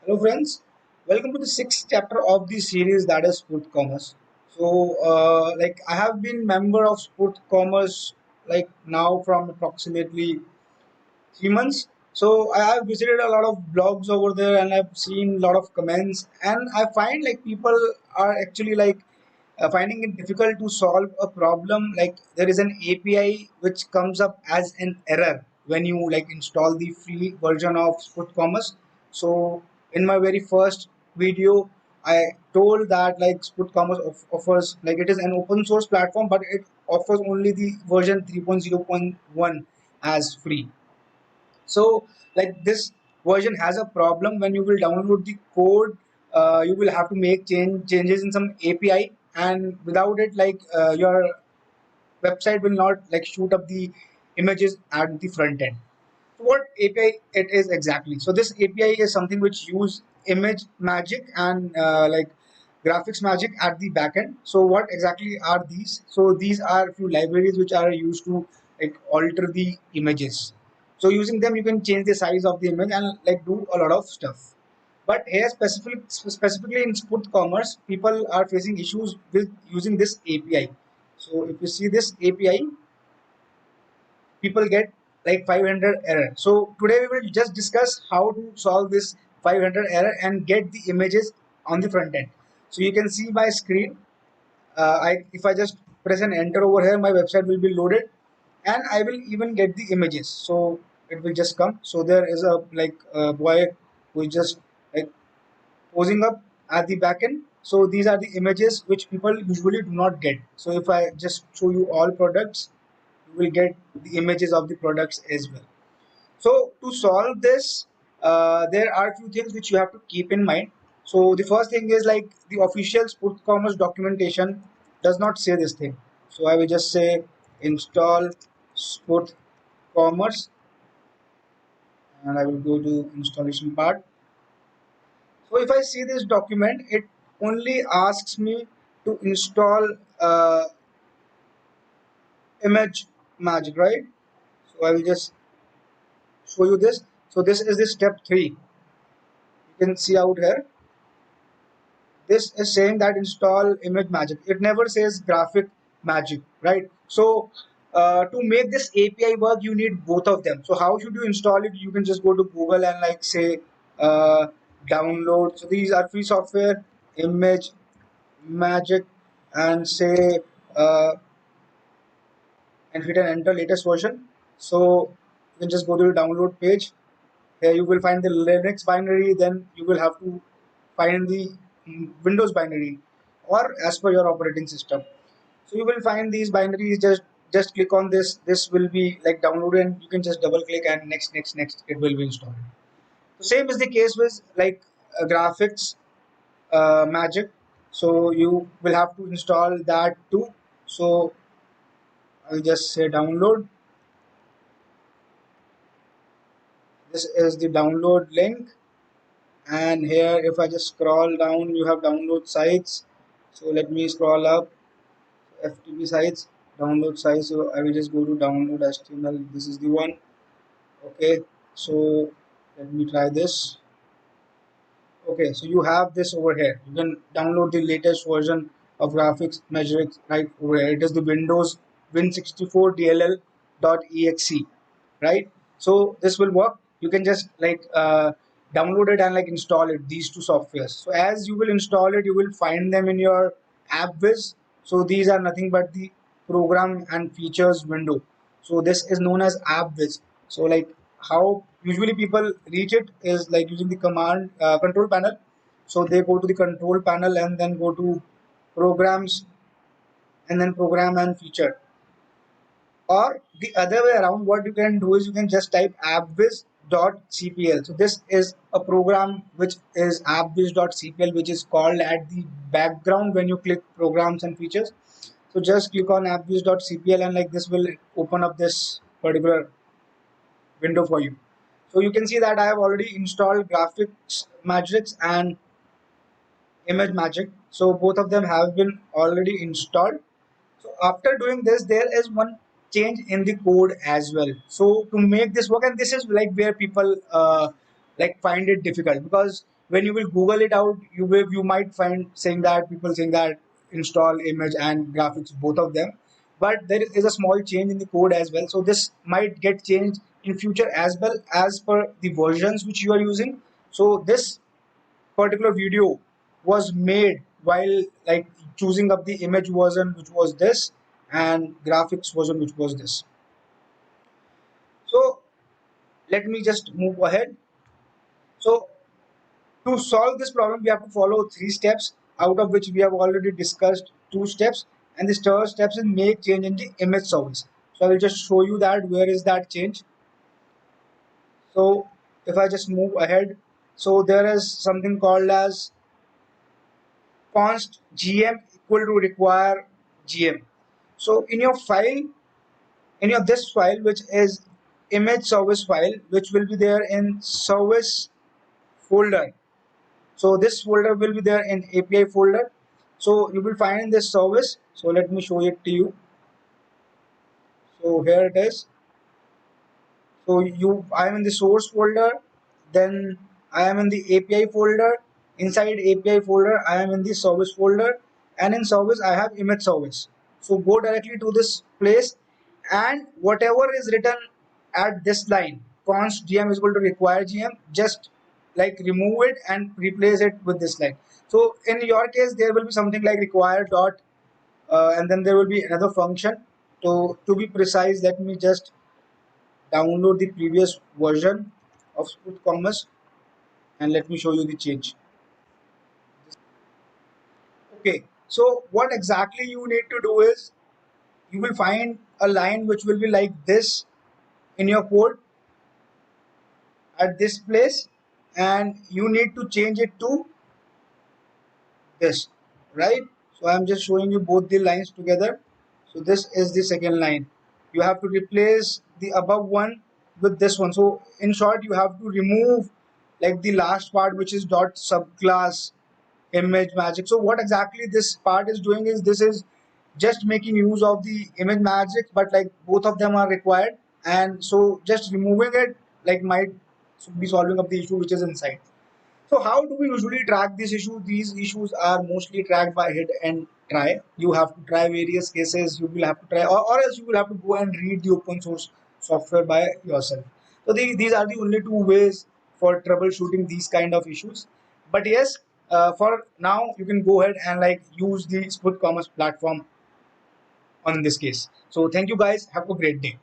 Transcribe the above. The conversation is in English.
Hello friends, welcome to the sixth chapter of the series that is Spurt Commerce. So, I have been member of Spurt Commerce like now from approximately 3 months. So I have visited a lot of blogs over there and I've seen a lot of comments and I find like people are actually finding it difficult to solve a problem. Like there is an API which comes up as an error when you like install the free version of Spurt Commerce. So in my very first video, I told that like Spurt Commerce offers like it is an open source platform, but it offers only the version 3.0.1 as free. So like this version has a problem. When you will download the code, you will have to make changes in some API, and without it your website will not like shoot up the images at the front end. So what API it is exactly? So this API is something which use image magic and graphics magic at the backend. So what exactly are these? So these are few libraries which are used to like alter the images. So using them, you can change the size of the image and like do a lot of stuff. But here specifically in Spurt Commerce, people are facing issues with using this API. So if you see this API, people get like 500 error. So today we will just discuss how to solve this 500 error and get the images on the front end. So you can see my screen. If I just press an enter over here, my website will be loaded, and I will even get the images. So it will just come. So there is a like a boy who is just like posing up at the back end. So these are the images which people usually do not get. So if I just show you all products, you will get the images of the products as well. So to solve this, there are a few things which you have to keep in mind. So the first thing is like the official Spurt Commerce documentation does not say this thing. So I will just say install Spurt Commerce, and I will go to installation part. So if I see this document, it only asks me to install image magic, right? So I will just show you this. So this is the step 3. You can see out here. This is saying that install image magic. It never says graphic magic, right? So to make this API work, you need both of them. So how should you install it? You can just go to Google and like say uh, download. So these are free software, image magic, and say uh, and hit and enter latest version. So you can just go to the download page. Here you will find the Linux binary, then you will have to find the Windows binary or as per your operating system. So you will find these binaries, just click on this. This will be like downloaded and you can just double click and next it will be installed. The same is the case with like graphics magic. So you will have to install that too. So I'll just say download. This is the download link, and here if I just scroll down, you have download sites. So let me scroll up. FTP sites, download size. So I will just go to download HTML. This is the one. Okay, so let me try this. Okay, so you have this over here. You can download the latest version of graphics measures right over here. It is the Windows Win64 DLL.exe, right? So this will work. You can just download it and like install it. These two softwares. So as you will install it, you will find them in your AppWiz. So these are nothing but the program and features window. So this is known as AppWiz. So like how usually people reach it is like using the command control panel. So they go to the control panel and then go to programs and then program and feature. Or the other way around, what you can do is you can just type appwiz.cpl. So this is a program which is appwiz.cpl, which is called at the background when you click programs and features. So just click on appwiz.cpl and like this will open up this particular window for you. So you can see that I have already installed graphics magics and image magic. So both of them have been already installed. So after doing this, there is one change in the code as well. So to make this work, and this is like where people like find it difficult, because when you will Google it out, you might find saying that people saying that install image and graphics, both of them. But there is a small change in the code as well. So this might get changed in future as well as per the versions which you are using. So this particular video was made while like choosing up the image version which was this and graphics version which was this. So let me just move ahead. So to solve this problem, we have to follow three steps, out of which we have already discussed two steps. And the third step is make change in the image service. So I will just show you that where is that change. So if I just move ahead, so there is something called as const gm equal to require gm. So in your file, in your this file, which is image service file, which will be there in service folder. So this folder will be there in API folder. So you will find this service. So let me show it to you. So here it is. So I am in the source folder, then I am in the API folder. Inside API folder, I am in the service folder, and in service I have image service. So go directly to this place, and whatever is written at this line, const gm is equal to require gm, just like remove it and replace it with this line. So in your case, there will be something like require dot, and then there will be another function. To be precise, let me just download the previous version of spurtcommerce and let me show you the change. Okay, so what exactly you need to do is you will find a line which will be like this in your code at this place, and you need to change it to this, right? So I'm just showing you both the lines together. So this is the second line. You have to replace the above one with this one. So in short, you have to remove like the last part, which is dot subclass image magic. So what exactly this part is doing is this is just making use of the image magic, but like both of them are required, and so just removing it like might be solving up the issue which is inside. So how do we usually track this issue? These issues are mostly tracked by hit and try. You have to try various cases. You will have to try, or else you will have to go and read the open source software by yourself. So these are the only two ways for troubleshooting these kind of issues. But yes, for now you can go ahead and like use the Split Commerce platform on this case. So thank you guys. Have a great day.